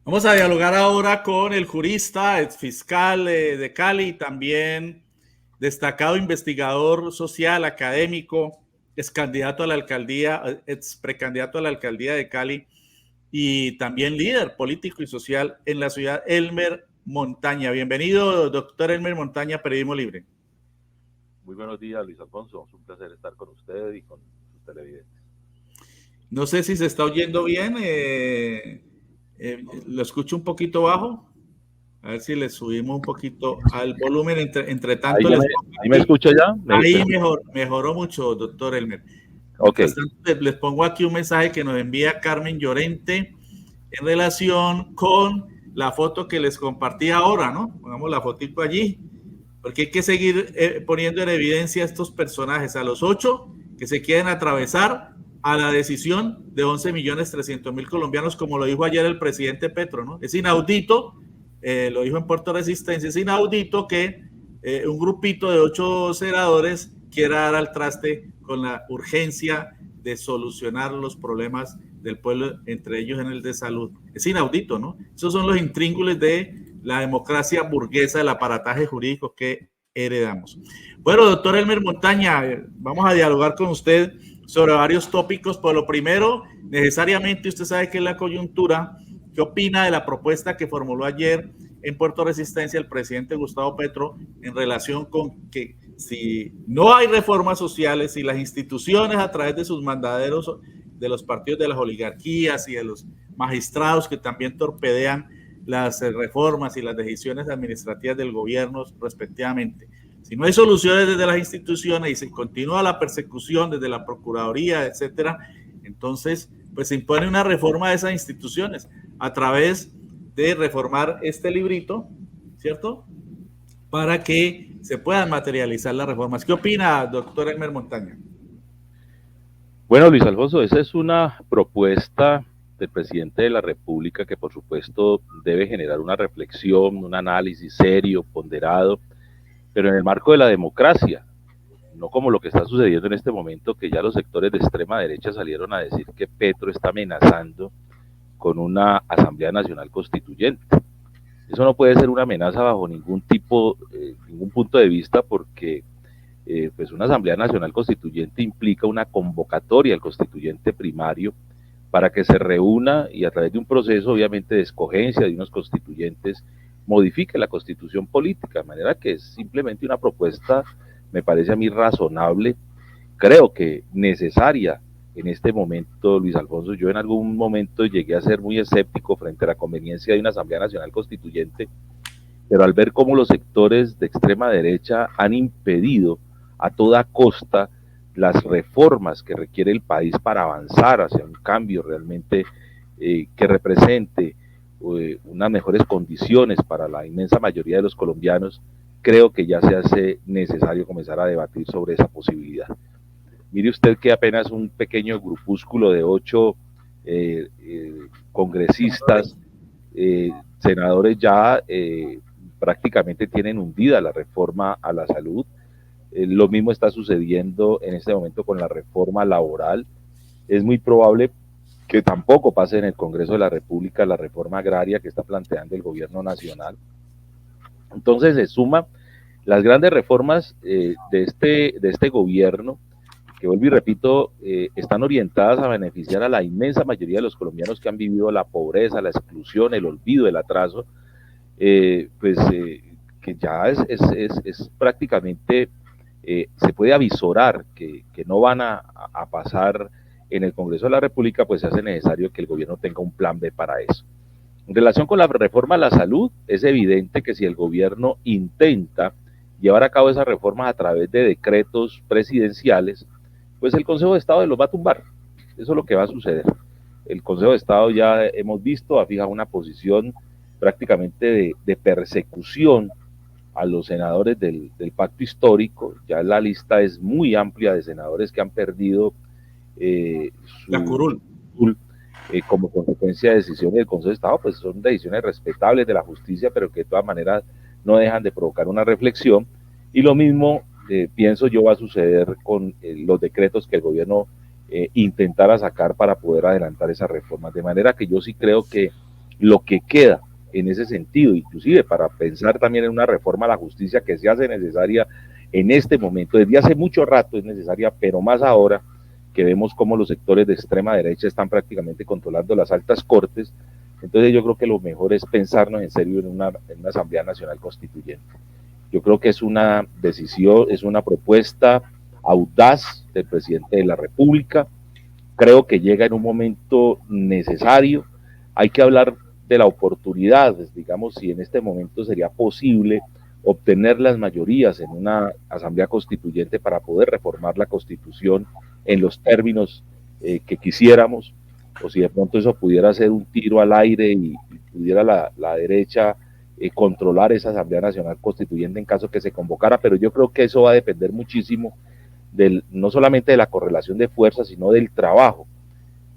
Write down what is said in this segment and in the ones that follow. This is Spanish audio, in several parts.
Vamos a dialogar ahora con el jurista, ex fiscal de Cali, también destacado investigador social, académico, ex candidato a la alcaldía, ex precandidato a la alcaldía de Cali y también líder político y social en la ciudad, Elmer Montaña. Bienvenido, doctor Elmer Montaña, Periodismo Libre. Muy buenos días, Luis Alfonso. Es un placer estar con usted y con sus televidentes. No sé si se está oyendo bien. Lo escucho un poquito bajo. A ver si le subimos un poquito al volumen. Entre tanto, les pongo ¿Ahí me aquí. escucha ya? Ahí mejoró mucho, doctor Elmer. Ok. Mientras tanto, les pongo aquí un mensaje que nos envía Carmen Llorente en relación con la foto que les compartí ahora, ¿no? Pongamos la fotito allí, porque hay que seguir poniendo en evidencia a estos personajes, a los 8 que se quieren atravesar a la decisión de 11.300.000 colombianos, como lo dijo ayer el presidente Petro, ¿no? Es inaudito, lo dijo en Puerto Resistencia, es inaudito que un grupito de 8 senadores quiera dar al traste con la urgencia de solucionar los problemas del pueblo, entre ellos en el de salud. Es inaudito, ¿no? Esos son los intríngulis de la democracia burguesa, del aparataje jurídico que heredamos. Bueno, doctor Elmer Montaña, vamos a dialogar con usted sobre varios tópicos. Por lo primero, necesariamente usted sabe que es la coyuntura. ¿Qué opina de la propuesta que formuló ayer en Puerto Resistencia el presidente Gustavo Petro en relación con que si no hay reformas sociales, si las instituciones a través de sus mandaderos de los partidos de las oligarquías y de los magistrados que también torpedean las reformas y las decisiones administrativas del gobierno respectivamente, si no hay soluciones desde las instituciones y se continúa la persecución desde la Procuraduría, etcétera, entonces pues se impone una reforma de esas instituciones a través de reformar este librito, ¿cierto? Para que se puedan materializar las reformas. ¿Qué opina, doctor Elmer Montaña? Bueno, Luis Alfonso, esa es una propuesta del presidente de la República que por supuesto debe generar una reflexión, un análisis serio, ponderado, pero en el marco de la democracia, no como lo que está sucediendo en este momento, que ya los sectores de extrema derecha salieron a decir que Petro está amenazando con una Asamblea Nacional Constituyente. Eso no puede ser una amenaza bajo ningún tipo, ningún punto de vista, porque pues una Asamblea Nacional Constituyente implica una convocatoria al constituyente primario para que se reúna y a través de un proceso, obviamente, de escogencia de unos constituyentes, modifique la constitución política, de manera que es simplemente una propuesta, me parece a mí razonable, creo que necesaria en este momento, Luis Alfonso. Yo en algún momento llegué a ser muy escéptico frente a la conveniencia de una Asamblea Nacional Constituyente, pero al ver cómo los sectores de extrema derecha han impedido a toda costa las reformas que requiere el país para avanzar hacia un cambio realmente que represente unas mejores condiciones para la inmensa mayoría de los colombianos, creo que ya se hace necesario comenzar a debatir sobre esa posibilidad. Mire usted que apenas un pequeño grupúsculo de 8 congresistas, senadores ya prácticamente tienen hundida la reforma a la salud. Lo mismo está sucediendo en este momento con la reforma laboral. Es muy probable que tampoco pase en el Congreso de la República la reforma agraria que está planteando el gobierno nacional. Entonces se suman las grandes reformas de este gobierno, que vuelvo y repito, están orientadas a beneficiar a la inmensa mayoría de los colombianos que han vivido la pobreza, la exclusión, el olvido, el atraso, que ya es prácticamente, se puede avisorar que no van a pasar en el Congreso de la República, pues se hace necesario que el gobierno tenga un plan B para eso. En relación con la reforma a la salud, es evidente que si el gobierno intenta llevar a cabo esas reformas a través de decretos presidenciales, pues el Consejo de Estado los va a tumbar. Eso es lo que va a suceder. El Consejo de Estado, ya hemos visto, ha fijado una posición prácticamente de persecución a los senadores del pacto histórico. Ya la lista es muy amplia de senadores que han perdido La curul. Como consecuencia de decisiones del Consejo de Estado, pues son decisiones respetables de la justicia, pero que de todas maneras no dejan de provocar una reflexión. Y lo mismo pienso yo va a suceder con los decretos que el gobierno intentara sacar para poder adelantar esas reformas. De manera que yo sí creo que lo que queda en ese sentido, inclusive para pensar también en una reforma a la justicia que se hace necesaria en este momento, desde hace mucho rato es necesaria, pero más ahora que vemos cómo los sectores de extrema derecha están prácticamente controlando las altas cortes. Entonces yo creo que lo mejor es pensarnos en serio en una Asamblea Nacional Constituyente. Yo creo que es una decisión, es una propuesta audaz del presidente de la República. Creo que llega en un momento necesario. Hay que hablar de la oportunidad, digamos, si en este momento sería posible obtener las mayorías en una Asamblea Constituyente para poder reformar la Constitución en los términos que quisiéramos, o si de pronto eso pudiera ser un tiro al aire y pudiera la derecha controlar esa Asamblea Nacional Constituyente en caso que se convocara, pero yo creo que eso va a depender muchísimo no solamente de la correlación de fuerzas, sino del trabajo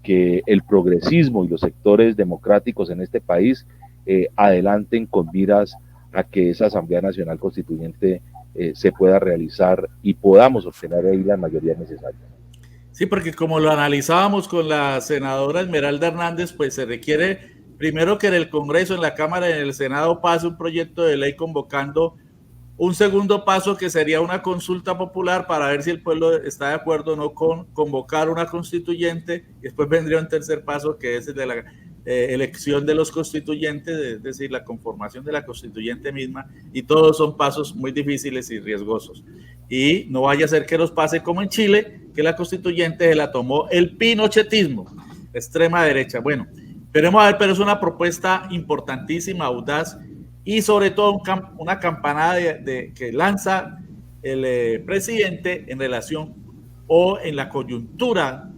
que el progresismo y los sectores democráticos en este país adelanten con miras a que esa Asamblea Nacional Constituyente se pueda realizar y podamos obtener ahí las mayorías necesarias. Sí, porque como lo analizábamos con la senadora Esmeralda Hernández, pues se requiere primero que en el Congreso, en la Cámara y en el Senado pase un proyecto de ley convocando un segundo paso que sería una consulta popular para ver si el pueblo está de acuerdo o no con convocar una constituyente. Y después vendría un tercer paso que es el de la elección de los constituyentes, es decir, la conformación de la constituyente misma, y todos son pasos muy difíciles y riesgosos. Y no vaya a ser que nos pase como en Chile, que la constituyente se la tomó el pinochetismo, extrema derecha. Bueno, veremos a ver, pero es una propuesta importantísima, audaz, y sobre todo una campanada que lanza el presidente en relación o en la coyuntura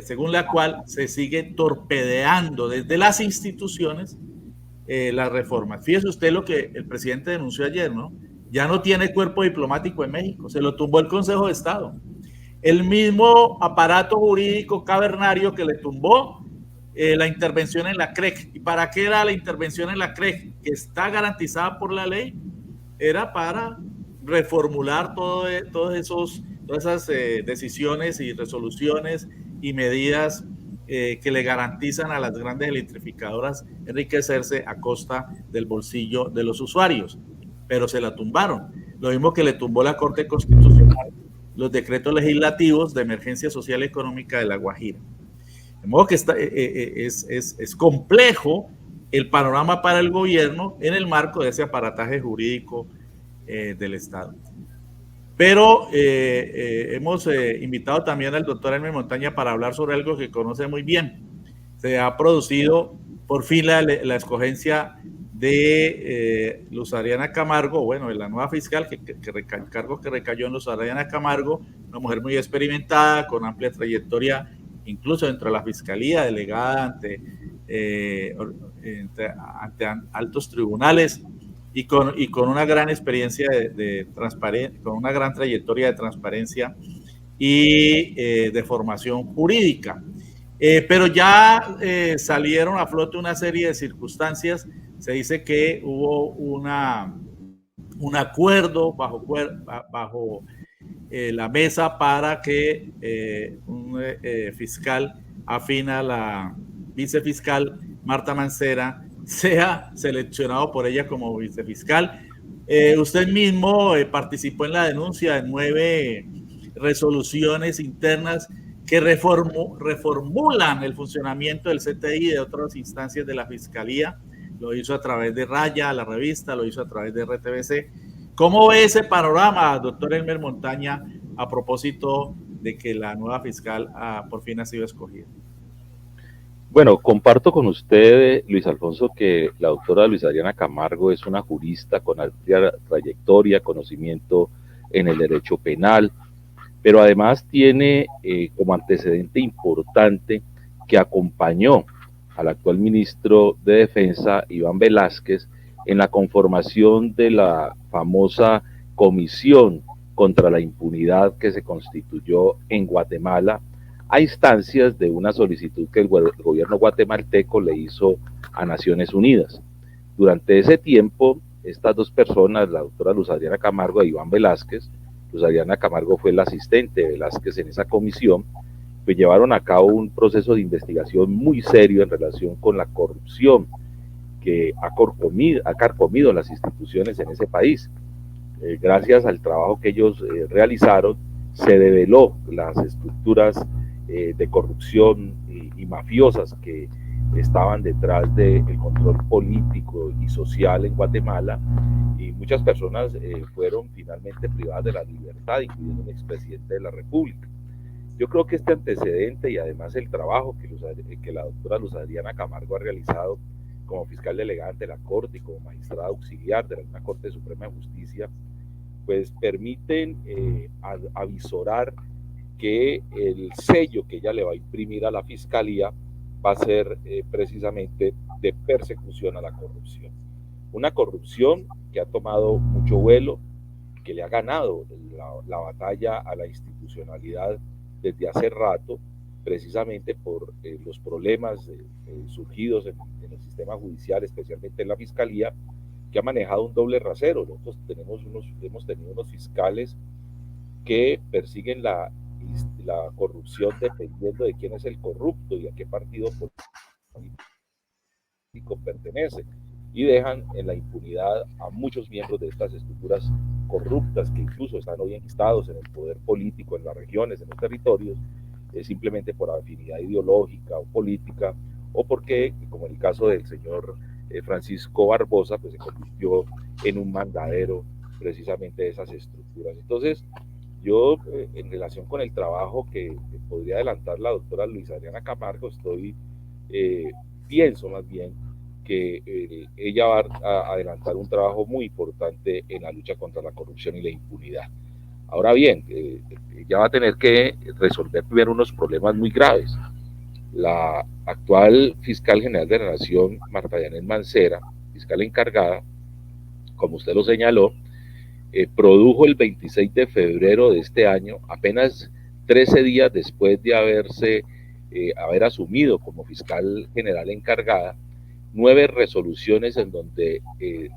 según la cual se sigue torpedeando desde las instituciones las reformas. Fíjese usted lo que el presidente denunció ayer, ¿no? Ya no tiene cuerpo diplomático en México, se lo tumbó el Consejo de Estado. El mismo aparato jurídico cavernario que le tumbó la intervención en la CREC. ¿Y para qué era la intervención en la CREC? Que está garantizada por la ley, era para reformular todas esas decisiones y resoluciones y medidas que le garantizan a las grandes electrificadoras enriquecerse a costa del bolsillo de los usuarios. Pero se la tumbaron. Lo mismo que le tumbó la Corte Constitucional los decretos legislativos de emergencia social y económica de La Guajira. De modo que es complejo el panorama para el gobierno en el marco de ese aparataje jurídico del Estado. Pero hemos invitado también al doctor Elmer Montaña para hablar sobre algo que conoce muy bien. Se ha producido por fin la escogencia de Luz Ariana Camargo, bueno, de la nueva fiscal, cargo que recayó en Luz Ariana Camargo, una mujer muy experimentada, con amplia trayectoria, incluso dentro de la fiscalía, delegada ante altos tribunales, y con una gran experiencia de transparencia, con una gran trayectoria de transparencia y de formación jurídica. Pero ya salieron a flote una serie de circunstancias. Se dice que hubo un acuerdo bajo la mesa para que un fiscal afín a la vicefiscal Marta Mancera sea seleccionado por ella como vicefiscal. Usted mismo participó en la denuncia de 9 resoluciones internas que reformulan el funcionamiento del CTI y de otras instancias de la Fiscalía. Lo hizo a través de Raya, la revista, lo hizo a través de RTBC. ¿Cómo ve ese panorama, doctor Elmer Montaña, a propósito de que la nueva fiscal por fin ha sido escogida? Bueno, comparto con usted, Luis Alfonso, que la doctora Luz Ariana Camargo es una jurista con amplia trayectoria, conocimiento en el derecho penal, pero además tiene como antecedente importante que acompañó al actual ministro de Defensa, Iván Velázquez, en la conformación de la famosa Comisión contra la Impunidad que se constituyó en Guatemala a instancias de una solicitud que el gobierno guatemalteco le hizo a Naciones Unidas. Durante ese tiempo, estas dos personas, la doctora Luz Ariana Camargo e Iván Velázquez, Luz Ariana Camargo fue la asistente de Velázquez en esa comisión, pues llevaron a cabo un proceso de investigación muy serio en relación con la corrupción que ha carcomido las instituciones en ese país. Gracias al trabajo que ellos realizaron, se develó las estructuras de corrupción y mafiosas que estaban detrás del control político y social en Guatemala, y muchas personas fueron finalmente privadas de la libertad, incluyendo un expresidente de la República. Yo creo que este antecedente y además el trabajo que la doctora Luz Adriana Camargo ha realizado como fiscal delegada ante la Corte y como magistrada auxiliar de la Corte Suprema de Justicia, pues permiten avisorar que el sello que ella le va a imprimir a la Fiscalía va a ser precisamente de persecución a la corrupción. Una corrupción que ha tomado mucho vuelo, que le ha ganado la batalla a la institucionalidad desde hace rato, precisamente por los problemas surgidos en el sistema judicial, especialmente en la Fiscalía, que ha manejado un doble rasero. Nosotros hemos tenido unos fiscales que persiguen la corrupción dependiendo de quién es el corrupto y a qué partido político pertenece, y dejan en la impunidad a muchos miembros de estas estructuras corruptas que incluso están hoy enquistados en el poder político en las regiones, en los territorios, simplemente por afinidad ideológica o política, o porque, como en el caso del señor Francisco Barbosa, pues se convirtió en un mandadero precisamente de esas estructuras. Entonces, yo en relación con el trabajo que podría adelantar la doctora Luisa Adriana Camargo, pienso más bien que ella va a adelantar un trabajo muy importante en la lucha contra la corrupción y la impunidad. Ahora bien, ella va a tener que resolver primero unos problemas muy graves. La actual fiscal general de la Nación, Marta Yanet Mancera, fiscal encargada, como usted lo señaló, produjo el 26 de febrero de este año, apenas 13 días después de haber asumido como fiscal general encargada, 9 resoluciones en donde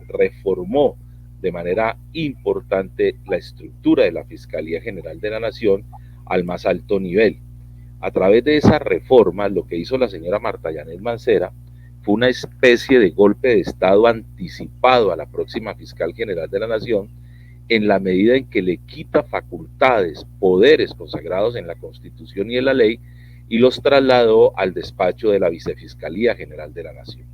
reformó de manera importante la estructura de la Fiscalía General de la Nación al más alto nivel. A través de esa reforma, lo que hizo la señora Marta Yanet Mancera fue una especie de golpe de Estado anticipado a la próxima fiscal general de la Nación, en la medida en que le quita facultades, poderes consagrados en la Constitución y en la ley, y los trasladó al despacho de la Vicefiscalía General de la Nación.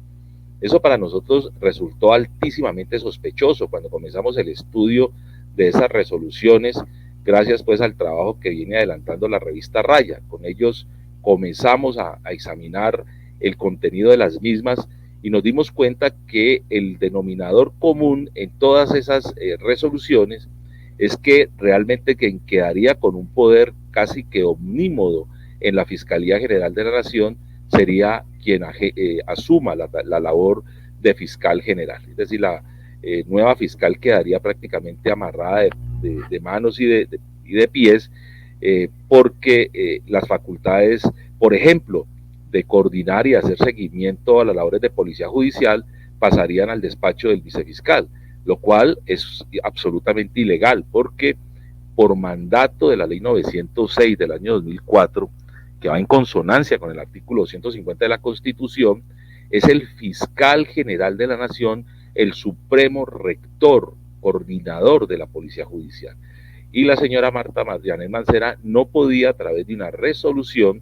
Eso para nosotros resultó altísimamente sospechoso cuando comenzamos el estudio de esas resoluciones, gracias pues al trabajo que viene adelantando la revista Raya. Con ellos comenzamos a examinar el contenido de las mismas y nos dimos cuenta que el denominador común en todas esas resoluciones es que realmente quien quedaría con un poder casi que omnímodo en la Fiscalía General de la Nación sería quien asuma la labor de fiscal general. Es decir, la nueva fiscal quedaría prácticamente amarrada de manos y de pies, porque las facultades, por ejemplo, de coordinar y hacer seguimiento a las labores de policía judicial pasarían al despacho del vicefiscal, lo cual es absolutamente ilegal, porque por mandato de la ley 906 del año 2004, que va en consonancia con el artículo 250 de la Constitución, es el fiscal general de la Nación el supremo rector, coordinador de la policía judicial. Y la señora Marta Yanet Mancera no podía, a través de una resolución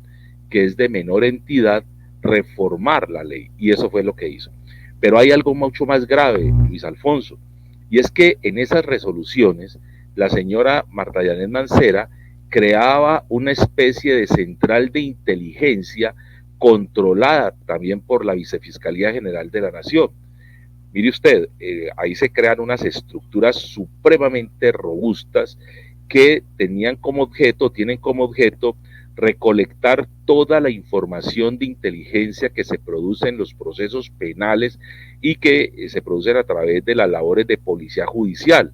que es de menor entidad, reformar la ley, y eso fue lo que hizo. Pero hay algo mucho más grave, Luis Alfonso, y es que en esas resoluciones la señora Marta Yanet Mancera creaba una especie de central de inteligencia controlada también por la Vicefiscalía General de la Nación. Mire usted, ahí se crean unas estructuras supremamente robustas que tienen como objeto recolectar toda la información de inteligencia que se produce en los procesos penales y que se producen a través de las labores de policía judicial,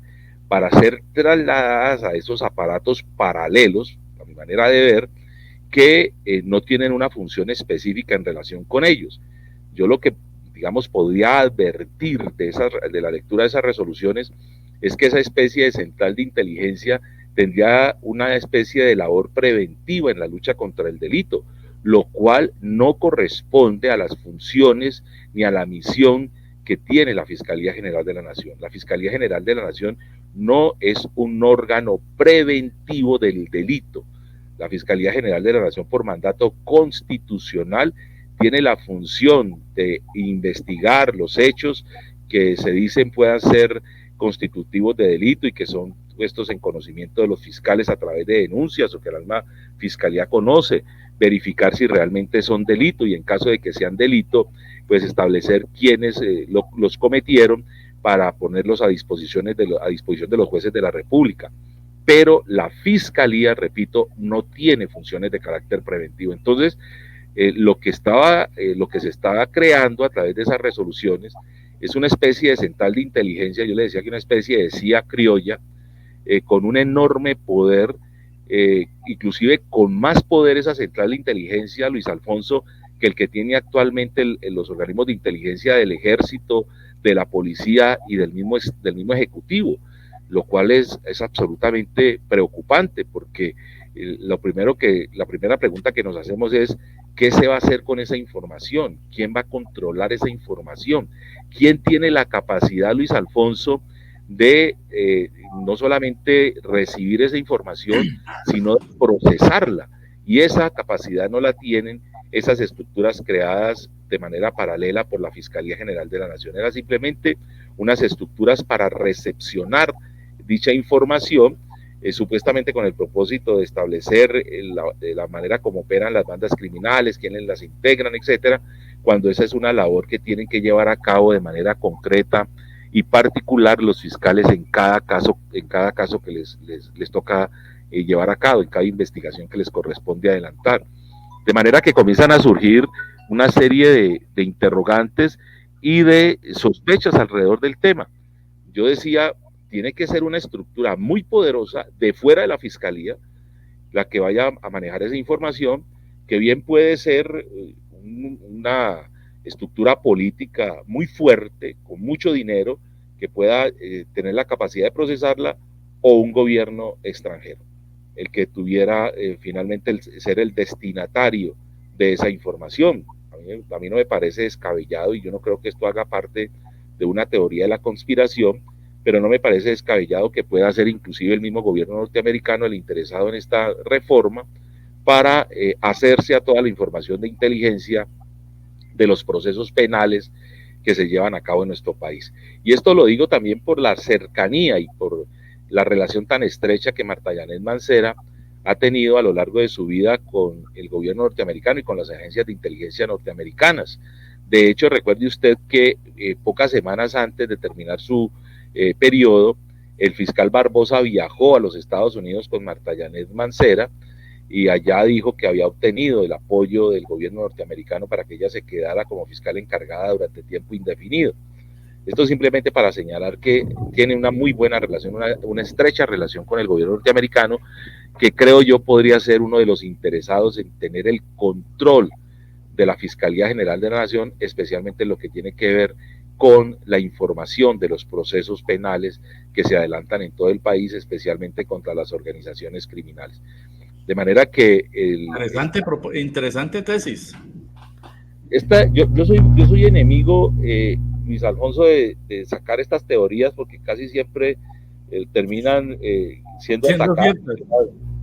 para ser trasladadas a esos aparatos paralelos, a mi manera de ver, que no tienen una función específica en relación con ellos. Yo lo que, digamos, podría advertir de la lectura de esas resoluciones es que esa especie de central de inteligencia tendría una especie de labor preventiva en la lucha contra el delito, lo cual no corresponde a las funciones ni a la misión que tiene la Fiscalía General de la Nación. La Fiscalía General de la Nación no es un órgano preventivo del delito. La Fiscalía General de la Nación, por mandato constitucional, tiene la función de investigar los hechos que se dicen puedan ser constitutivos de delito y que son puestos en conocimiento de los fiscales a través de denuncias o que la misma Fiscalía conoce, verificar si realmente son delito y en caso de que sean delito, pues establecer quiénes los cometieron para ponerlos a disposición de los jueces de la República. Pero la Fiscalía, repito, no tiene funciones de carácter preventivo. Entonces, lo que se estaba creando a través de esas resoluciones es una especie de central de inteligencia, yo le decía que una especie de CIA criolla, con un enorme poder, inclusive con más poder esa central de inteligencia, Luis Alfonso, que el que tiene actualmente los organismos de inteligencia del ejército, de la policía y del mismo ejecutivo, lo cual es absolutamente preocupante, porque la primera pregunta que nos hacemos es, ¿qué se va a hacer con esa información? ¿Quién va a controlar esa información? ¿Quién tiene la capacidad, Luis Alfonso, de no solamente recibir esa información, sino de procesarla? Y esa capacidad no la tienen esas estructuras creadas de manera paralela por la Fiscalía General de la Nación. Eran simplemente unas estructuras para recepcionar dicha información, supuestamente con el propósito de establecer la manera como operan las bandas criminales, quiénes las integran, etcétera, cuando esa es una labor que tienen que llevar a cabo de manera concreta y particular los fiscales en cada caso que les toca llevar a cabo, en cada investigación que les corresponde adelantar. De manera que comienzan a surgir una serie de interrogantes y de sospechas alrededor del tema. Yo decía, tiene que ser una estructura muy poderosa de fuera de la Fiscalía la que vaya a manejar esa información, que bien puede ser una estructura política muy fuerte, con mucho dinero, que pueda tener la capacidad de procesarla, o un gobierno extranjero, el que tuviera finalmente ser el destinatario de esa información. A mí no me parece descabellado, y yo no creo que esto haga parte de una teoría de la conspiración, pero no me parece descabellado que pueda ser inclusive el mismo gobierno norteamericano el interesado en esta reforma para hacerse a toda la información de inteligencia de los procesos penales que se llevan a cabo en nuestro país. Y esto lo digo también por la cercanía y por la relación tan estrecha que Marta Yanet Mancera ha tenido a lo largo de su vida con el gobierno norteamericano y con las agencias de inteligencia norteamericanas. De hecho, recuerde usted que pocas semanas antes de terminar su periodo, el fiscal Barbosa viajó a los Estados Unidos con Marta Yanet Mancera y allá dijo que había obtenido el apoyo del gobierno norteamericano para que ella se quedara como fiscal encargada durante tiempo indefinido. Esto simplemente para señalar que tiene una muy buena relación, una estrecha relación con el gobierno norteamericano, que creo yo podría ser uno de los interesados en tener el control de la Fiscalía General de la Nación, especialmente en lo que tiene que ver con la información de los procesos penales que se adelantan en todo el país, especialmente contra las organizaciones criminales. De manera que... Interesante tesis. Yo soy enemigo, Luis Alfonso, de sacar estas teorías, porque casi siempre terminan siendo atacadas.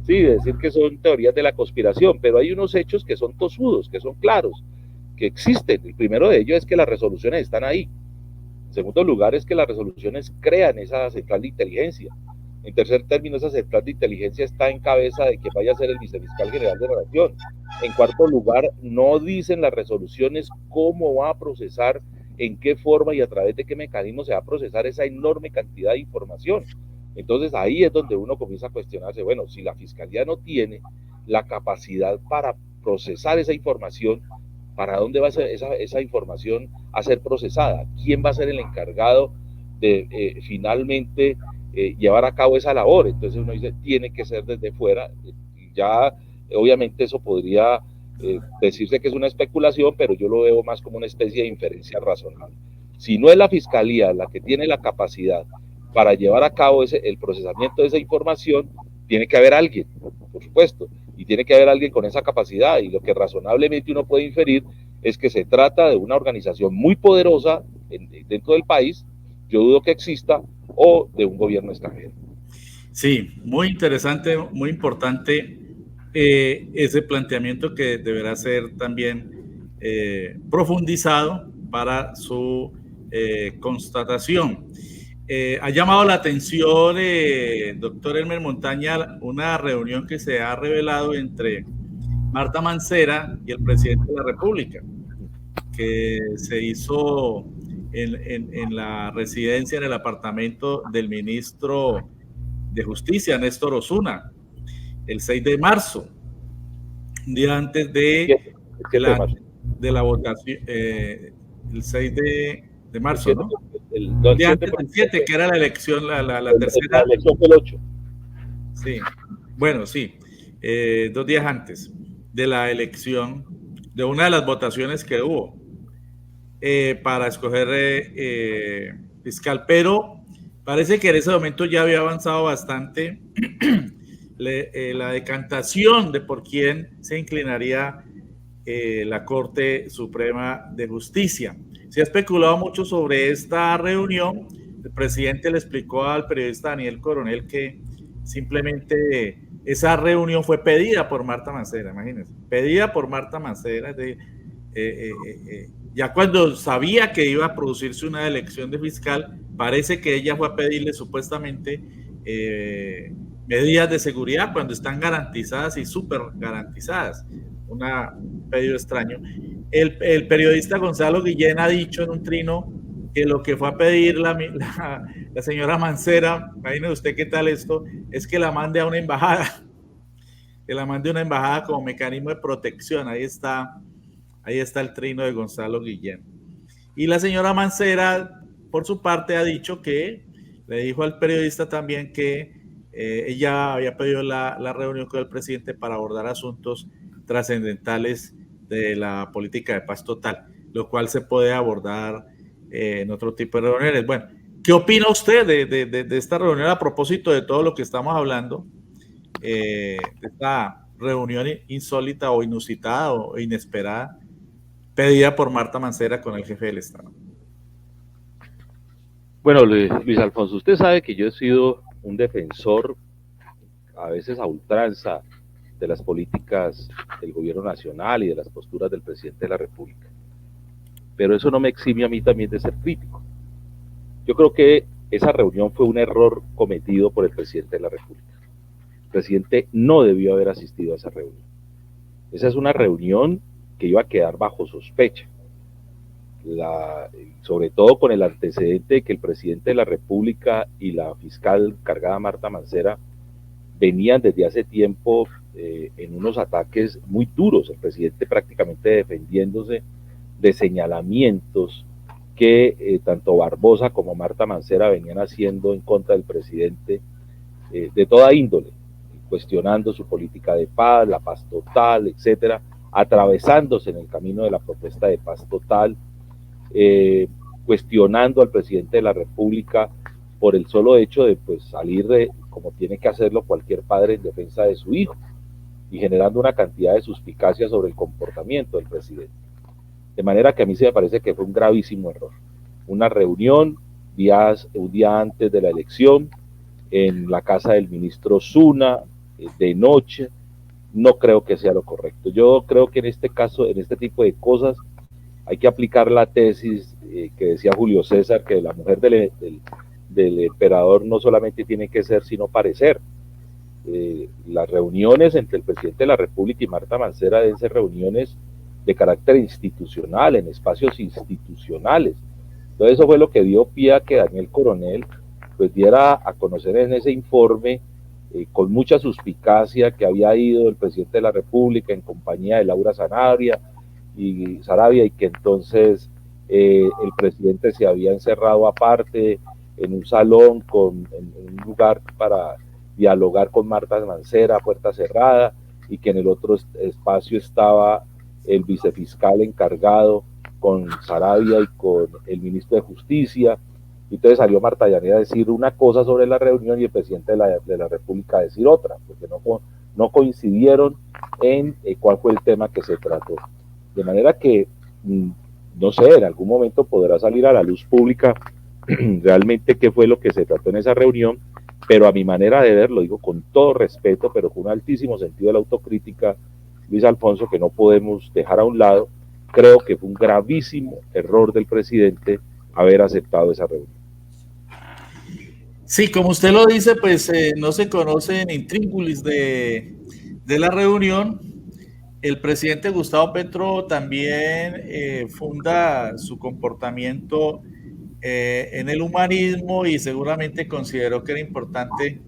Sí, de decir que son teorías de la conspiración, pero hay unos hechos que son tosudos, que son claros, que existen. El primero de ellos es que las resoluciones están ahí. En segundo lugar es que las resoluciones crean esa central de inteligencia. En tercer término, esa central de inteligencia está en cabeza de quien vaya a ser el vicefiscal general de la Nación. En cuarto lugar, no dicen las resoluciones cómo va a procesar, en qué forma y a través de qué mecanismo se va a procesar esa enorme cantidad de información. Entonces ahí es donde uno comienza a cuestionarse, bueno, si la Fiscalía no tiene la capacidad para procesar esa información, ¿para dónde va a ser esa información a ser procesada? ¿Quién va a ser el encargado de finalmente llevar a cabo esa labor? Entonces uno dice, tiene que ser desde fuera. Ya obviamente eso podría decirse que es una especulación, pero yo lo veo más como una especie de inferencia razonable. Si no es la Fiscalía la que tiene la capacidad para llevar a cabo el procesamiento de esa información, tiene que haber alguien, por supuesto, y tiene que haber alguien con esa capacidad, y lo que razonablemente uno puede inferir es que se trata de una organización muy poderosa dentro del país, yo dudo que exista, o de un gobierno extranjero. Sí, muy interesante, muy importante ese planteamiento que deberá ser también profundizado para su constatación. Ha llamado la atención, doctor Elmer Montaña, una reunión que se ha revelado entre Marta Mancera y el presidente de la República, que se hizo en la residencia, en el apartamento del ministro de Justicia, Néstor Osuna, el 6 de marzo, un día antes de la votación, el 6 de marzo, ¿no? El 7, antes del 7, que era la elección, la tercera. La elección fue el 8. Sí, bueno, sí, 2 días antes de la elección, de una de las votaciones que hubo para escoger fiscal, pero parece que en ese momento ya había avanzado bastante la decantación de por quién se inclinaría la Corte Suprema de Justicia. Se ha especulado mucho sobre esta reunión. El presidente le explicó al periodista Daniel Coronel que simplemente esa reunión fue pedida por Marta Mancera, imagínense, pedida por Marta Mancera. Ya cuando sabía que iba a producirse una elección de fiscal, parece que ella fue a pedirle supuestamente medidas de seguridad cuando están garantizadas y súper garantizadas. Un pedido extraño. El periodista Gonzalo Guillén ha dicho en un trino que lo que fue a pedir la señora Mancera, imagínese usted qué tal esto, es que la mande a una embajada, que la mande a una embajada como mecanismo de protección. Ahí está el trino de Gonzalo Guillén. Y la señora Mancera, por su parte, ha dicho que, le dijo al periodista también que ella había pedido la reunión con el presidente para abordar asuntos trascendentales de la política de paz total, lo cual se puede abordar en otro tipo de reuniones. Bueno, ¿qué opina usted de esta reunión a propósito de todo lo que estamos hablando? De esta reunión insólita o inusitada o inesperada pedida por Marta Mancera con el jefe del Estado. Bueno, Luis Alfonso, usted sabe que yo he sido un defensor, a veces a ultranza, de las políticas del gobierno nacional y de las posturas del presidente de la República. Pero eso no me exime a mí también de ser crítico. Yo creo que esa reunión fue un error cometido por el presidente de la República. El presidente no debió haber asistido a esa reunión. Esa es una reunión que iba a quedar bajo sospecha. Sobre todo con el antecedente de que el presidente de la República y la fiscal cargada Marta Mancera venían desde hace tiempo en unos ataques muy duros, el presidente prácticamente defendiéndose de señalamientos que tanto Barbosa como Marta Mancera venían haciendo en contra del presidente de toda índole, cuestionando su política de paz, la paz total, etcétera, atravesándose en el camino de la protesta de paz total, cuestionando al presidente de la República por el solo hecho de pues salir como tiene que hacerlo cualquier padre en defensa de su hijo, y generando una cantidad de suspicacia sobre el comportamiento del presidente. De manera que a mí se me parece que fue un gravísimo error. Una reunión un día antes de la elección en la casa del ministro Osuna, de noche, no creo que sea lo correcto. Yo creo que en este caso, en este tipo de cosas, hay que aplicar la tesis que decía Julio César, que la mujer del emperador no solamente tiene que ser, sino parecer. Las reuniones entre el presidente de la República y Marta Mancera deben ser reuniones de carácter institucional, en espacios institucionales. Entonces eso fue lo que dio pie a que Daniel Coronel pues diera a conocer en ese informe con mucha suspicacia que había ido el presidente de la República en compañía de Laura Sarabia y que entonces el presidente se había encerrado aparte en un salón, en un lugar para dialogar con Marta Mancera a puerta cerrada, y que en el otro espacio estaba el vicefiscal encargado con Sarabia y con el ministro de Justicia. Y entonces salió Marta Llanera a decir una cosa sobre la reunión y el presidente de la República a decir otra, porque no coincidieron en cuál fue el tema que se trató. De manera que no sé, en algún momento podrá salir a la luz pública realmente qué fue lo que se trató en esa reunión, pero a mi manera de ver, lo digo con todo respeto, pero con un altísimo sentido de la autocrítica, Luis Alfonso, que no podemos dejar a un lado, creo que fue un gravísimo error del presidente haber aceptado esa reunión. Sí, como usted lo dice, pues no se conocen intríngulis de la reunión. El presidente Gustavo Petro también funda su comportamiento en el humanismo y seguramente consideró que era importante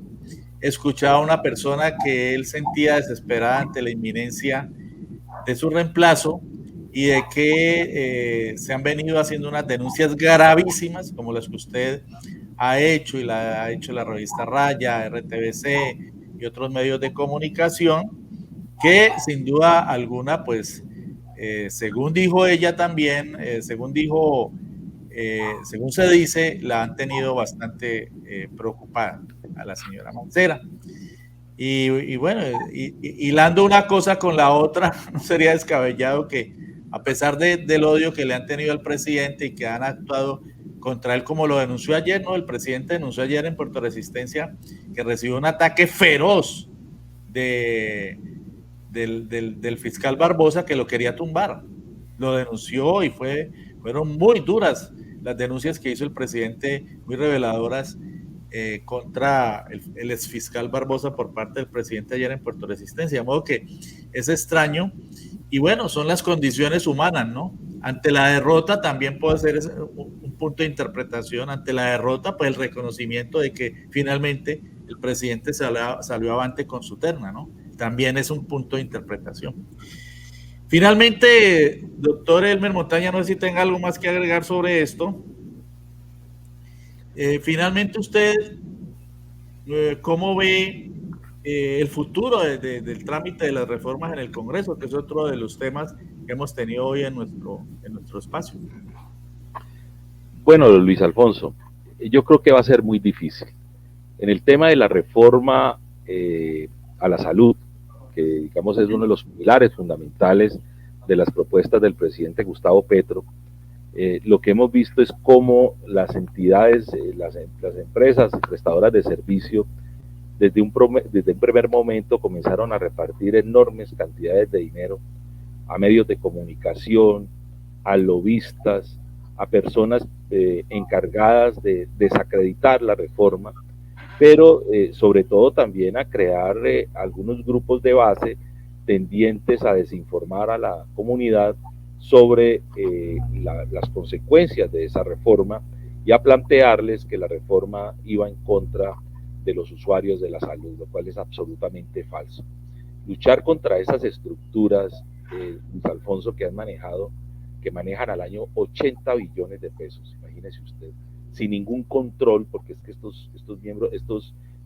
escuchar a una persona que él sentía desesperada ante la inminencia de su reemplazo y de que se han venido haciendo unas denuncias gravísimas como las que usted ha hecho y la ha hecho la revista Raya, RTBC y otros medios de comunicación que sin duda alguna, pues, según dijo ella también, según se dice, la han tenido bastante preocupada a la señora Mancera. Y bueno, hilando una cosa con la otra, no sería descabellado que a pesar del odio que le han tenido al presidente y que han actuado contra él como lo denunció ayer, ¿no? El presidente denunció ayer en Puerto Resistencia que recibió un ataque feroz del fiscal Barbosa que lo quería tumbar. Lo denunció y fueron muy duras las denuncias que hizo el presidente, muy reveladoras contra el exfiscal Barbosa por parte del presidente ayer en Puerto Resistencia. De modo que es extraño. Y bueno, son las condiciones humanas, ¿no? Ante la derrota también puede ser un punto de interpretación. Ante la derrota, pues el reconocimiento de que finalmente el presidente salió avante con su terna, ¿no? También es un punto de interpretación. Finalmente, doctor Elmer Montaña, no sé si tenga algo más que agregar sobre esto. Finalmente, usted, ¿cómo ve el futuro del trámite de las reformas en el Congreso, que es otro de los temas que hemos tenido hoy en nuestro espacio? Bueno, Luis Alfonso, yo creo que va a ser muy difícil. En el tema de la reforma a la salud, que digamos es uno de los pilares fundamentales de las propuestas del presidente Gustavo Petro, lo que hemos visto es cómo las entidades, las empresas prestadoras de servicio, desde un primer momento comenzaron a repartir enormes cantidades de dinero a medios de comunicación, a lobistas, a personas encargadas de desacreditar la reforma, pero sobre todo también a crear algunos grupos de base tendientes a desinformar a la comunidad sobre las consecuencias de esa reforma y a plantearles que la reforma iba en contra de los usuarios de la salud, lo cual es absolutamente falso. Luchar contra esas estructuras, Luis Alfonso, que manejan al año 80 billones de pesos, imagínese usted, sin ningún control, porque es que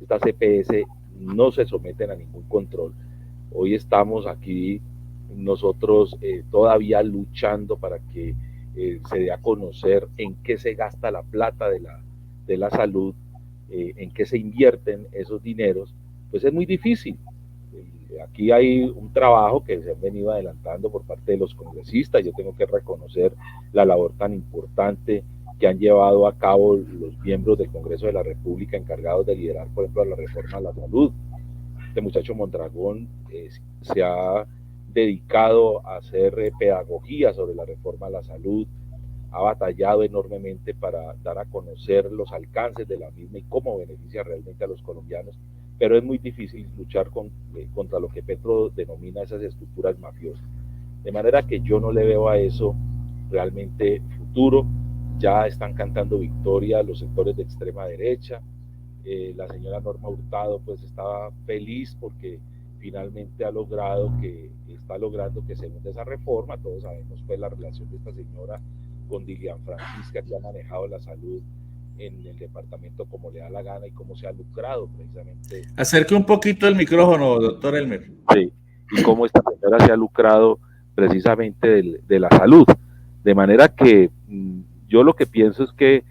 estas EPS no se someten a ningún control. Hoy estamos aquí nosotros todavía luchando para que se dé a conocer en qué se gasta la plata de la salud, en qué se invierten esos dineros, pues es muy difícil. Aquí hay un trabajo que se han venido adelantando por parte de los congresistas. Yo tengo que reconocer la labor tan importante que han llevado a cabo los miembros del Congreso de la República encargados de liderar, por ejemplo, la reforma a la salud. Este muchacho Mondragón se ha dedicado a hacer pedagogía sobre la reforma a la salud, ha batallado enormemente para dar a conocer los alcances de la misma y cómo beneficia realmente a los colombianos, pero es muy difícil luchar contra lo que Petro denomina esas estructuras mafiosas. De manera que yo no le veo a eso realmente futuro. Ya están cantando victoria los sectores de extrema derecha. La señora Norma Hurtado pues estaba feliz porque finalmente está logrando que se hunda esa reforma. Todos sabemos pues la relación de esta señora con Dilian Francisca, que ha manejado la salud en el departamento como le da la gana y cómo se ha lucrado precisamente. Acerque un poquito el micrófono, doctor Elmer. Sí, y cómo esta señora se ha lucrado precisamente de la salud. De manera que yo lo que pienso es que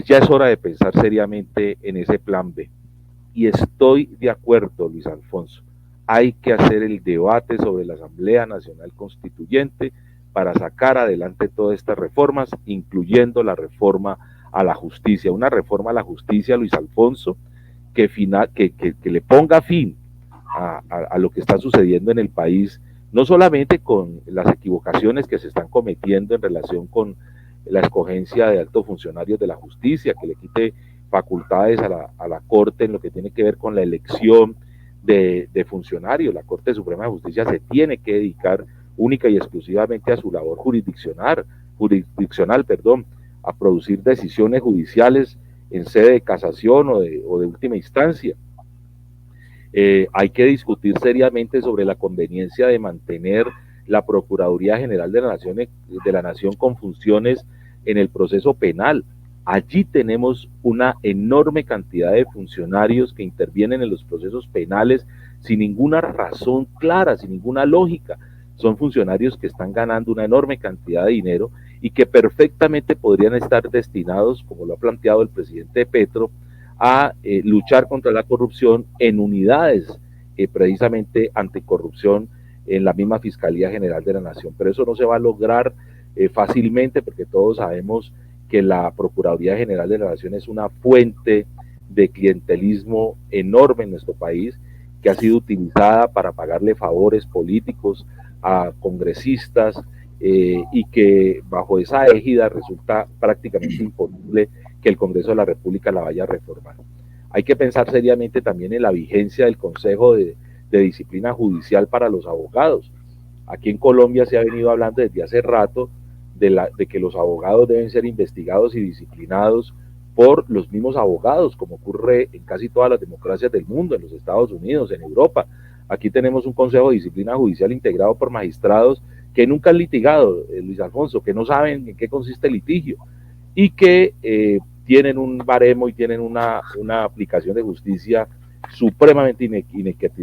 ya es hora de pensar seriamente en ese plan B. Y estoy de acuerdo, Luis Alfonso. Hay que hacer el debate sobre la Asamblea Nacional Constituyente, para sacar adelante todas estas reformas, incluyendo la reforma a la justicia, una reforma a la justicia, Luis Alfonso, que le ponga fin a lo que está sucediendo en el país, no solamente con las equivocaciones que se están cometiendo en relación con la escogencia de altos funcionarios de la justicia, que le quite facultades a la Corte en lo que tiene que ver con la elección de funcionarios. La Corte Suprema de Justicia se tiene que dedicar única y exclusivamente a su labor jurisdiccional, a producir decisiones judiciales en sede de casación o de última instancia. Hay que discutir seriamente sobre la conveniencia de mantener la Procuraduría General de la Nación con funciones en el proceso penal. Allí tenemos una enorme cantidad de funcionarios que intervienen en los procesos penales sin ninguna razón clara, sin ninguna lógica. Son funcionarios que están ganando una enorme cantidad de dinero y que perfectamente podrían estar destinados, como lo ha planteado el presidente Petro, a luchar contra la corrupción en unidades precisamente anticorrupción en la misma Fiscalía General de la Nación. Pero eso no se va a lograr fácilmente, porque todos sabemos que la Procuraduría General de la Nación es una fuente de clientelismo enorme en nuestro país, que ha sido utilizada para pagarle favores políticos a congresistas y que bajo esa égida resulta prácticamente imposible que el Congreso de la República la vaya a reformar. Hay que pensar seriamente también en la vigencia del Consejo de Disciplina Judicial para los abogados. Aquí en Colombia se ha venido hablando desde hace rato de que los abogados deben ser investigados y disciplinados por los mismos abogados, como ocurre en casi todas las democracias del mundo, en los Estados Unidos, en Europa. Aquí tenemos un Consejo de Disciplina Judicial integrado por magistrados que nunca han litigado, Luis Alfonso, que no saben en qué consiste el litigio y que tienen un baremo y tienen una aplicación de justicia supremamente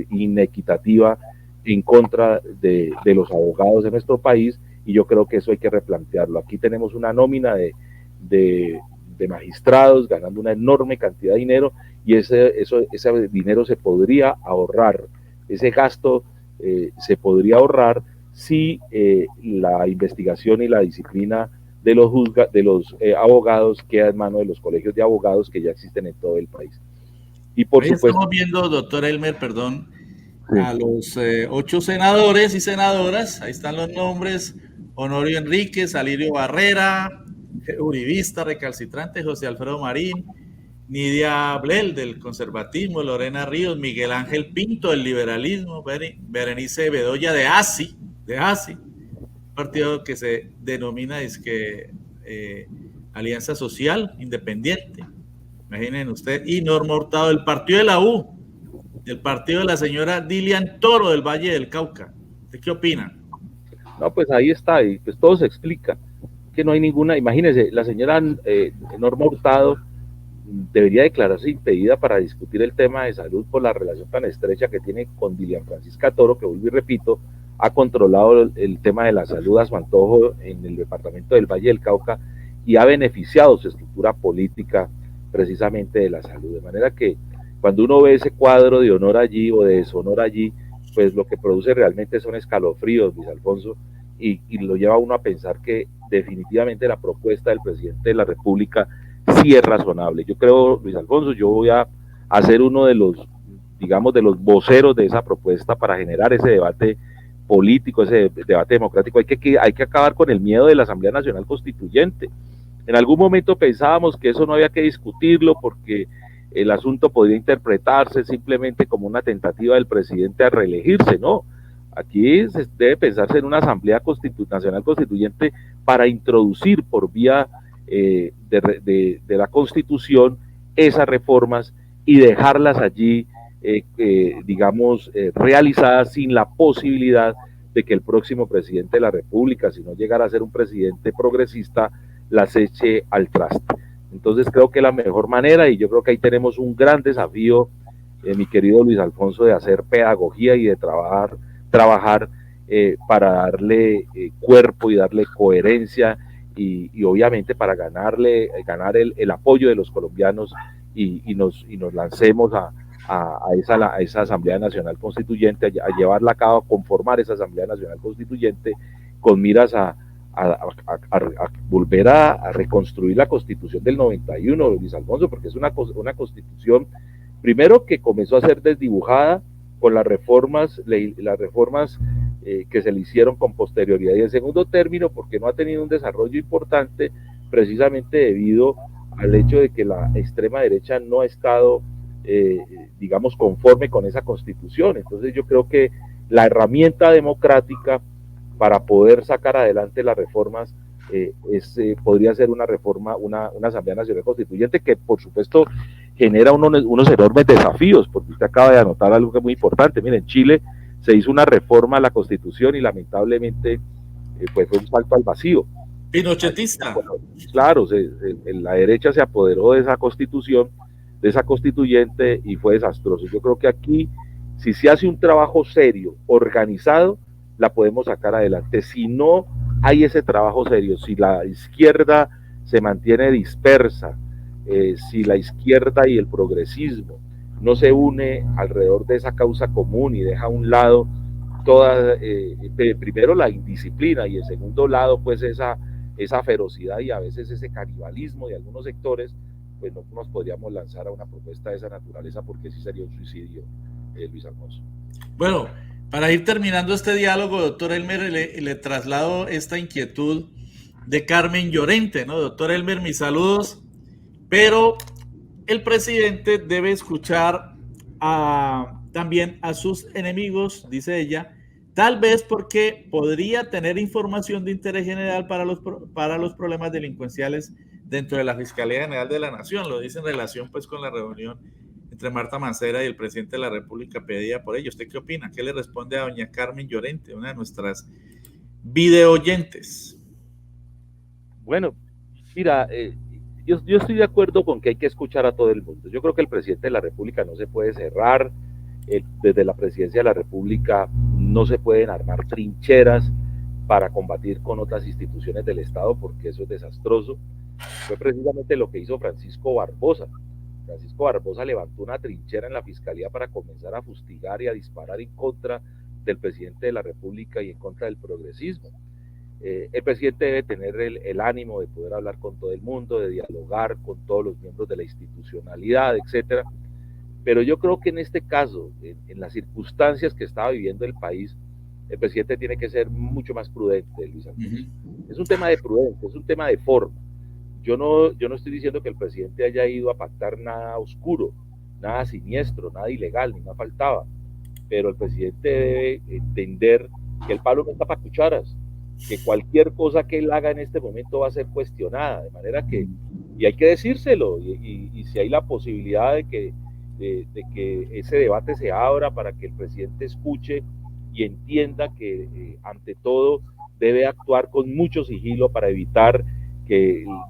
inequitativa en contra de los abogados de nuestro país, y yo creo que eso hay que replantearlo. Aquí tenemos una nómina de magistrados ganando una enorme cantidad de dinero, y ese dinero se podría ahorrar, ese gasto se podría ahorrar si la investigación y la disciplina de los abogados queda en manos de los colegios de abogados que ya existen en todo el país. Y por supuesto, estamos viendo, doctor Elmer, perdón, sí, a los 8 senadores y senadoras. Ahí están los nombres: Honorio Enríquez, Alirio Barrera, uribista recalcitrante, José Alfredo Marín, Nidia Blel del conservatismo, Lorena Ríos, Miguel Ángel Pinto del liberalismo, Berenice Bedoya de ASI, partido que se denomina Alianza Social Independiente, imaginen usted, y Norma Hurtado del partido de la U, del partido de la señora Dilian Toro del Valle del Cauca. ¿Usted qué opina? No, pues ahí está, y pues todo se explica, que no hay ninguna, imagínense, la señora Norma Hurtado debería declararse impedida para discutir el tema de salud por la relación tan estrecha que tiene con Dilian Francisca Toro, que vuelvo y repito, ha controlado el tema de la salud a su antojo en el departamento del Valle del Cauca y ha beneficiado su estructura política precisamente de la salud. De manera que cuando uno ve ese cuadro de honor allí o de deshonor allí, pues lo que produce realmente son escalofríos, Luis Alfonso, y lo lleva a uno a pensar que definitivamente la propuesta del presidente de la República sí es razonable. Yo creo, Luis Alfonso, yo voy a hacer uno de los, digamos, de los voceros de esa propuesta para generar ese debate político, ese debate democrático. Hay que acabar con el miedo de la Asamblea Nacional Constituyente. En algún momento pensábamos que eso no había que discutirlo porque el asunto podría interpretarse simplemente como una tentativa del presidente a reelegirse. No, aquí se debe pensarse en una Asamblea Nacional Constituyente para introducir por vía de la Constitución esas reformas y dejarlas allí digamos, realizadas sin la posibilidad de que el próximo presidente de la República, si no llegara a ser un presidente progresista, las eche al traste. Entonces creo que la mejor manera, y yo creo que ahí tenemos un gran desafío, mi querido Luis Alfonso, de hacer pedagogía y de trabajar para darle cuerpo y darle coherencia y obviamente para ganar el apoyo de los colombianos y nos lancemos a esa Asamblea Nacional Constituyente, a llevarla a cabo, a conformar esa Asamblea Nacional Constituyente con miras a a volver a reconstruir la Constitución del 91, Luis Alfonso, porque es una Constitución, primero, que comenzó a ser desdibujada con las reformas que se le hicieron con posterioridad, y en segundo término, porque no ha tenido un desarrollo importante, precisamente debido al hecho de que la extrema derecha no ha estado, digamos, conforme con esa Constitución. Entonces yo creo que la herramienta democrática para poder sacar adelante las reformas podría ser una reforma, una Asamblea Nacional Constituyente, que por supuesto genera unos enormes desafíos, porque usted acaba de anotar algo que es muy importante. Miren, en Chile se hizo una reforma a la Constitución y lamentablemente pues fue un salto al vacío. Pinochetista. Bueno, claro, la derecha se apoderó de esa Constitución, de esa constituyente, y fue desastroso. Yo creo que aquí, si se hace un trabajo serio, organizado, la podemos sacar adelante. Si no hay ese trabajo serio, si la izquierda se mantiene dispersa, si la izquierda y el progresismo no se une alrededor de esa causa común y deja a un lado toda, primero la indisciplina, y en segundo lado pues esa ferocidad y a veces ese canibalismo de algunos sectores, pues no nos podríamos lanzar a una propuesta de esa naturaleza, porque sí sería un suicidio, Luis Alfonso. Bueno, para ir terminando este diálogo, doctor Elmer, le traslado esta inquietud de Carmen Llorente, ¿no? Doctor Elmer, mis saludos, pero el presidente debe escuchar también a sus enemigos, dice ella, tal vez porque podría tener información de interés general para los problemas delincuenciales dentro de la Fiscalía General de la Nación. Lo dice en relación pues con la reunión entre Marta Mancera y el presidente de la República pedida por ello. ¿Usted qué opina? ¿Qué le responde a doña Carmen Llorente, una de nuestras videoyentes? Bueno, mira, yo estoy de acuerdo con que hay que escuchar a todo el mundo. Yo creo que el presidente de la República no se puede cerrar, desde la presidencia de la República no se pueden armar trincheras para combatir con otras instituciones del Estado, porque eso es desastroso. Fue precisamente lo que hizo Francisco Barbosa. Francisco Barbosa levantó una trinchera en la Fiscalía para comenzar a fustigar y a disparar en contra del presidente de la República y en contra del progresismo. El presidente debe tener el ánimo de poder hablar con todo el mundo, de dialogar con todos los miembros de la institucionalidad, etcétera. Pero yo creo que en este caso, en las circunstancias que estaba viviendo el país, el presidente tiene que ser mucho más prudente, Luis Alfonso. Es un tema de prudencia, es un tema de forma. Yo no estoy diciendo que el presidente haya ido a pactar nada oscuro, nada siniestro, nada ilegal, ni más faltaba, pero el presidente debe entender que el palo no está para cucharas, que cualquier cosa que él haga en este momento va a ser cuestionada, de manera que, y hay que decírselo, y si hay la posibilidad de que ese debate se abra para que el presidente escuche y entienda que ante todo debe actuar con mucho sigilo para evitar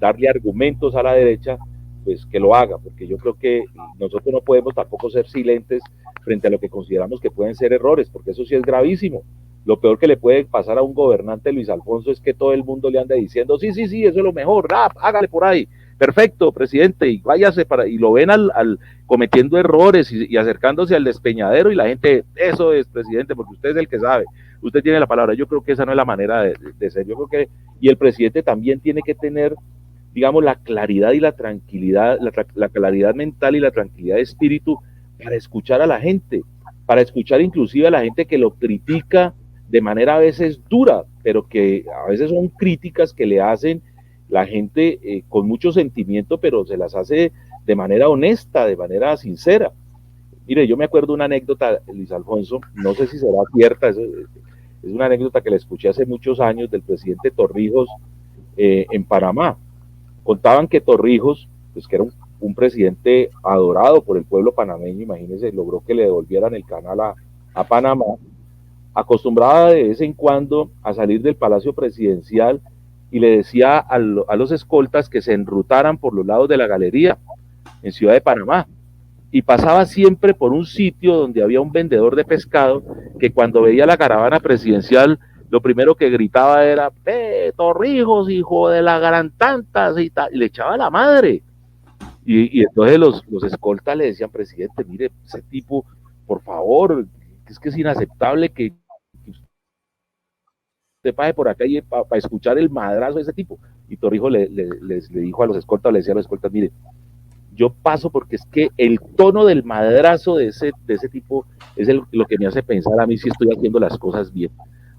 darle argumentos a la derecha, pues que lo haga, porque yo creo que nosotros no podemos tampoco ser silentes frente a lo que consideramos que pueden ser errores, porque eso sí es gravísimo. Lo peor que le puede pasar a un gobernante, Luis Alfonso, es que todo el mundo le ande diciendo, sí, eso es lo mejor, hágale por ahí, perfecto, presidente, y váyase y lo ven cometiendo errores y acercándose al despeñadero, y la gente, eso es, presidente, porque usted es el que sabe, usted tiene la palabra. Yo creo que esa no es la manera de ser. Yo creo que, y el presidente también tiene que tener, digamos, la claridad y la tranquilidad, la claridad mental y la tranquilidad de espíritu para escuchar a la gente, para escuchar inclusive a la gente que lo critica de manera a veces dura, pero que a veces son críticas que le hacen la gente con mucho sentimiento, pero se las hace de manera honesta, de manera sincera. Mire, yo me acuerdo una anécdota, Luis Alfonso, no sé si será cierta, es una anécdota que le escuché hace muchos años del presidente Torrijos en Panamá. Contaban que Torrijos, pues que era un presidente adorado por el pueblo panameño, imagínense, logró que le devolvieran el canal a Panamá, acostumbraba de vez en cuando a salir del Palacio Presidencial y le decía a los escoltas que se enrutaran por los lados de la galería en Ciudad de Panamá, y pasaba siempre por un sitio donde había un vendedor de pescado que cuando veía la caravana presidencial lo primero que gritaba era Torrijos, hijo de la gran tantas, y le echaba la madre. Y entonces los escoltas le decían, presidente, mire, ese tipo, por favor, es que es inaceptable que usted usted pase por acá y para escuchar el madrazo de ese tipo. Y Torrijos le dijo a los escoltas, le decía a los escoltas, mire, yo paso porque es que el tono del madrazo de ese tipo es lo que me hace pensar a mí si estoy haciendo las cosas bien.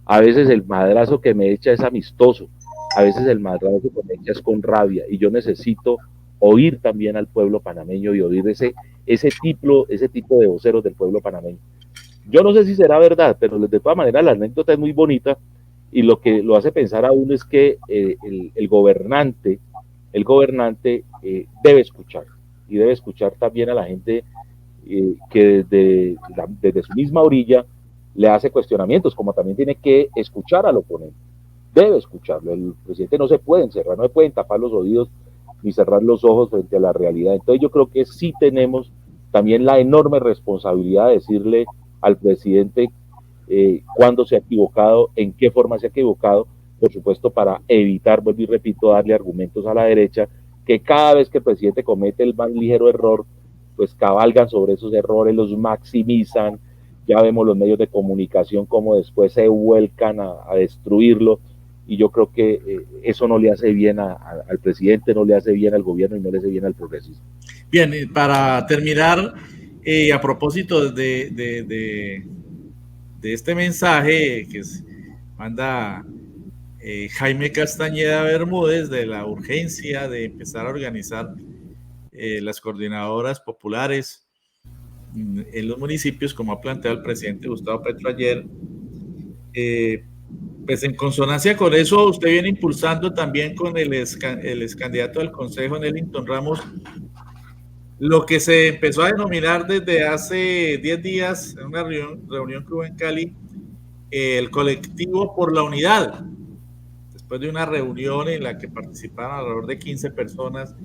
A veces el madrazo que me echa es amistoso, a veces el madrazo que me echa es con rabia, y yo necesito oír también al pueblo panameño y oír ese tipo de voceros del pueblo panameño. Yo no sé si será verdad, pero de todas maneras la anécdota es muy bonita, y lo que lo hace pensar a uno es que el gobernante debe escuchar, y debe escuchar también a la gente que desde su misma orilla le hace cuestionamientos, como también tiene que escuchar al oponente, debe escucharlo. El presidente no se puede encerrar, no se pueden tapar los oídos ni cerrar los ojos frente a la realidad. Entonces yo creo que sí tenemos también la enorme responsabilidad de decirle al presidente cuándo se ha equivocado, en qué forma se ha equivocado, por supuesto para evitar, vuelvo y repito, darle argumentos a la derecha, que cada vez que el presidente comete el más ligero error, pues cabalgan sobre esos errores, los maximizan. Ya vemos los medios de comunicación como después se vuelcan a destruirlo, y yo creo que eso no le hace bien al presidente, no le hace bien al gobierno y no le hace bien al progresismo. Bien, para terminar, a propósito de este mensaje que manda Jaime Castañeda Bermúdez de la urgencia de empezar a organizar las coordinadoras populares en los municipios, como ha planteado el presidente Gustavo Petro ayer, pues en consonancia con eso, usted viene impulsando también con el ex candidato al Consejo, Nellington Ramos, lo que se empezó a denominar desde hace 10 días, en una reunión que hubo en Cali, el colectivo por la unidad, después de una reunión en la que participaron alrededor de 15 personas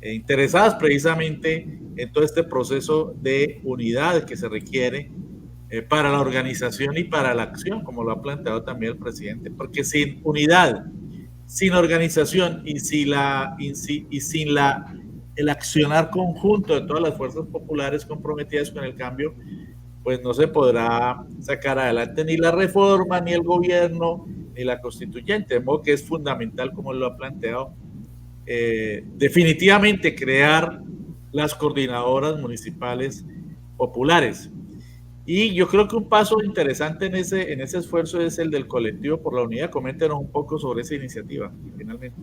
interesadas precisamente en todo este proceso de unidad que se requiere para la organización y para la acción, como lo ha planteado también el presidente, porque sin unidad, sin organización y sin el accionar conjunto de todas las fuerzas populares comprometidas con el cambio, pues no se podrá sacar adelante ni la reforma, ni el gobierno, ni la constituyente, de modo que es fundamental, como lo ha planteado, definitivamente crear las coordinadoras municipales populares. Y yo creo que un paso interesante en ese esfuerzo es el del colectivo por la unidad. Coméntenos un poco sobre esa iniciativa, finalmente.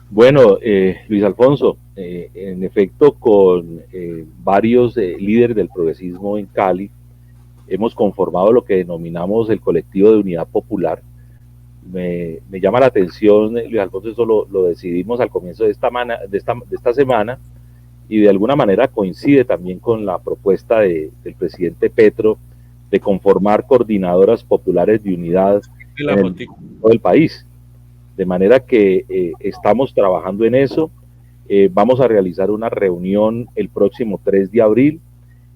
Bueno, Luis Alfonso, en efecto, con varios líderes del progresismo en Cali, hemos conformado lo que denominamos el colectivo de unidad popular. Me llama la atención, Luis Alfonso, eso lo decidimos al comienzo de esta semana, y de alguna manera coincide también con la propuesta del presidente Petro de conformar coordinadoras populares de unidad en todo el país. De manera que estamos trabajando en eso. Vamos a realizar una reunión el próximo 3 de abril.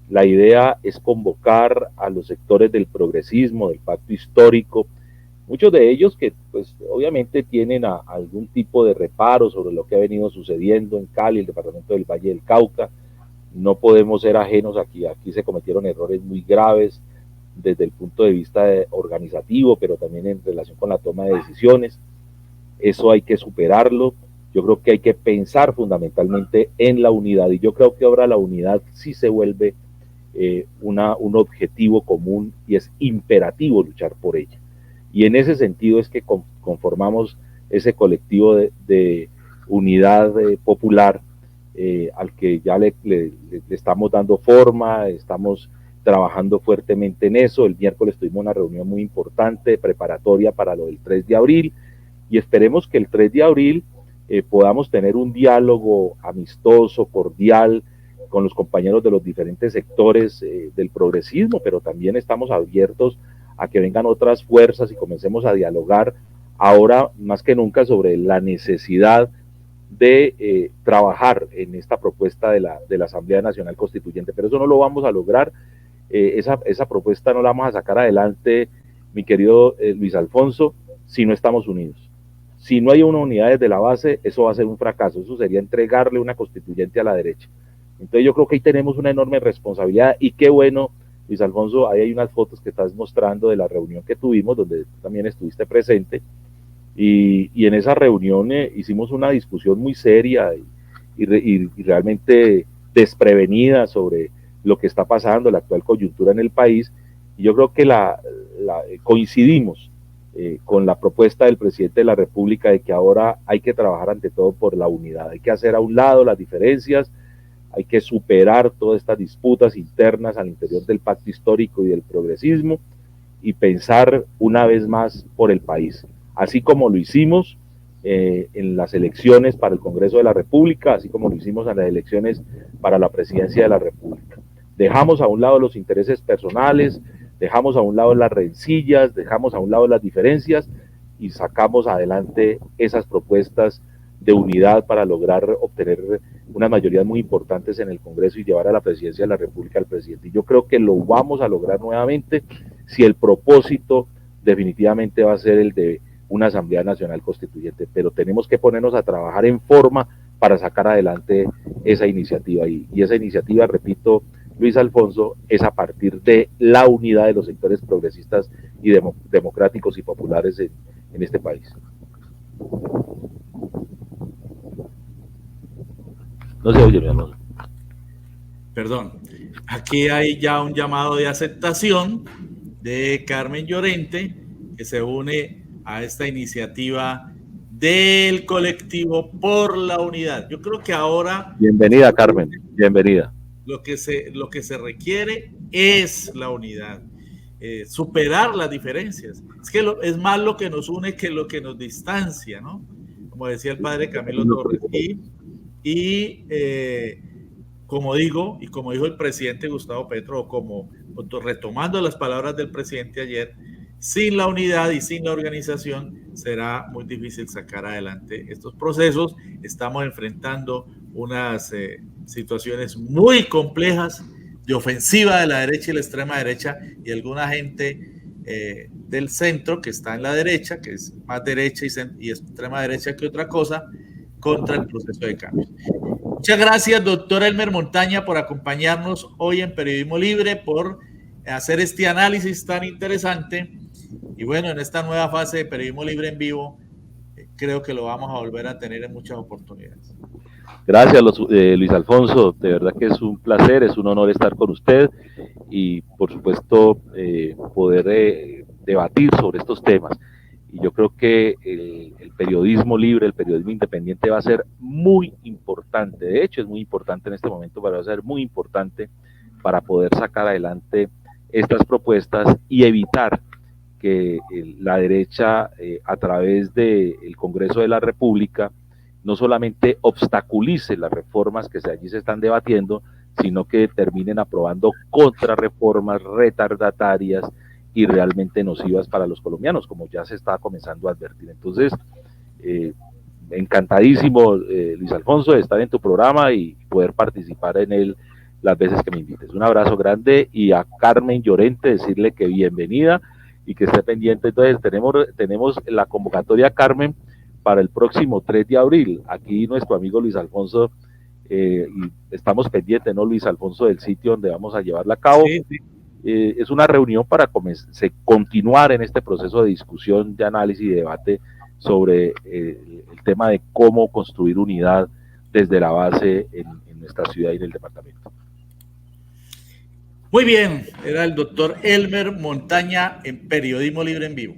La idea es convocar a los sectores del progresismo, del pacto histórico, muchos de ellos que pues obviamente tienen algún tipo de reparo sobre lo que ha venido sucediendo en Cali, el departamento del Valle del Cauca. No podemos ser ajenos aquí se cometieron errores muy graves desde el punto de vista organizativo, pero también en relación con la toma de decisiones. Eso hay que superarlo. Yo creo que hay que pensar fundamentalmente en la unidad, y yo creo que ahora la unidad sí se vuelve un objetivo común, y es imperativo luchar por ella. Y en ese sentido es que conformamos ese colectivo de unidad popular al que ya le estamos dando forma, estamos trabajando fuertemente en eso. El miércoles tuvimos una reunión muy importante, preparatoria para lo del 3 de abril, y esperemos que el 3 de abril podamos tener un diálogo amistoso, cordial, con los compañeros de los diferentes sectores del progresismo, pero también estamos abiertos a que vengan otras fuerzas y comencemos a dialogar ahora más que nunca sobre la necesidad de trabajar en esta propuesta de la Asamblea Nacional Constituyente. Pero eso no lo vamos a lograr, esa propuesta no la vamos a sacar adelante, mi querido Luis Alfonso, si no estamos unidos. Si no hay una unidad desde la base, eso va a ser un fracaso. Eso sería entregarle una constituyente a la derecha. Entonces yo creo que ahí tenemos una enorme responsabilidad, y qué bueno Luis Alfonso, ahí hay unas fotos que estás mostrando de la reunión que tuvimos, donde tú también estuviste presente, y en esa reunión hicimos una discusión muy seria y realmente desprevenida sobre lo que está pasando, la actual coyuntura en el país, y yo creo que coincidimos con la propuesta del presidente de la República de que ahora hay que trabajar ante todo por la unidad, hay que hacer a un lado las diferencias, hay que superar todas estas disputas internas al interior del pacto histórico y del progresismo y pensar una vez más por el país, así como lo hicimos en las elecciones para el Congreso de la República, así como lo hicimos en las elecciones para la presidencia de la República. Dejamos a un lado los intereses personales, dejamos a un lado las rencillas, dejamos a un lado las diferencias y sacamos adelante esas propuestas de unidad para lograr obtener unas mayorías muy importantes en el Congreso y llevar a la presidencia de la República al presidente. Y yo creo que lo vamos a lograr nuevamente si el propósito definitivamente va a ser el de una Asamblea Nacional Constituyente, pero tenemos que ponernos a trabajar en forma para sacar adelante esa iniciativa. Y esa iniciativa, repito, Luis Alfonso, es a partir de la unidad de los sectores progresistas y democráticos y populares en este país. No se oye, mi amor. Perdón. Aquí hay ya un llamado de aceptación de Carmen Llorente, que se une a esta iniciativa del colectivo por la unidad. Yo creo que ahora... Bienvenida, Carmen, bienvenida. Lo que se requiere es la unidad, superar las diferencias. Es que es más lo que nos une que lo que nos distancia, ¿no? Como decía el padre Camilo Torres. Como digo, y como dijo el presidente Gustavo Petro, retomando las palabras del presidente ayer, sin la unidad y sin la organización será muy difícil sacar adelante estos procesos. Estamos enfrentando unas situaciones muy complejas de ofensiva de la derecha y la extrema derecha y alguna gente del centro que está en la derecha, que es más derecha y extrema derecha que otra cosa, contra el proceso de cambio. Muchas gracias, doctor Elmer Montaña, por acompañarnos hoy en Periodismo Libre, por hacer este análisis tan interesante. Y bueno, en esta nueva fase de Periodismo Libre en vivo, creo que lo vamos a volver a tener en muchas oportunidades. Gracias, Luis Alfonso. De verdad que es un placer, es un honor estar con usted y, por supuesto, poder debatir sobre estos temas. Y yo creo que el periodismo libre, el periodismo independiente va a ser muy importante. De hecho, es muy importante en este momento, pero va a ser muy importante para poder sacar adelante estas propuestas y evitar que la derecha, a través del Congreso de la República, no solamente obstaculice las reformas que allí se están debatiendo, sino que terminen aprobando contrarreformas retardatarias y realmente nocivas para los colombianos, como ya se está comenzando a advertir. Entonces, encantadísimo, Luis Alfonso, de estar en tu programa y poder participar en él las veces que me invites. Un abrazo grande, y a Carmen Llorente decirle que bienvenida y que esté pendiente. Entonces, tenemos la convocatoria, Carmen, para el próximo 3 de abril. Aquí nuestro amigo Luis Alfonso, y estamos pendientes, ¿no, Luis Alfonso, del sitio donde vamos a llevarla a cabo? Sí, sí. Es una reunión para continuar en este proceso de discusión, de análisis y debate sobre el tema de cómo construir unidad desde la base en nuestra ciudad y en el departamento. Muy bien, era el doctor Elmer Montaña en Periodismo Libre en Vivo.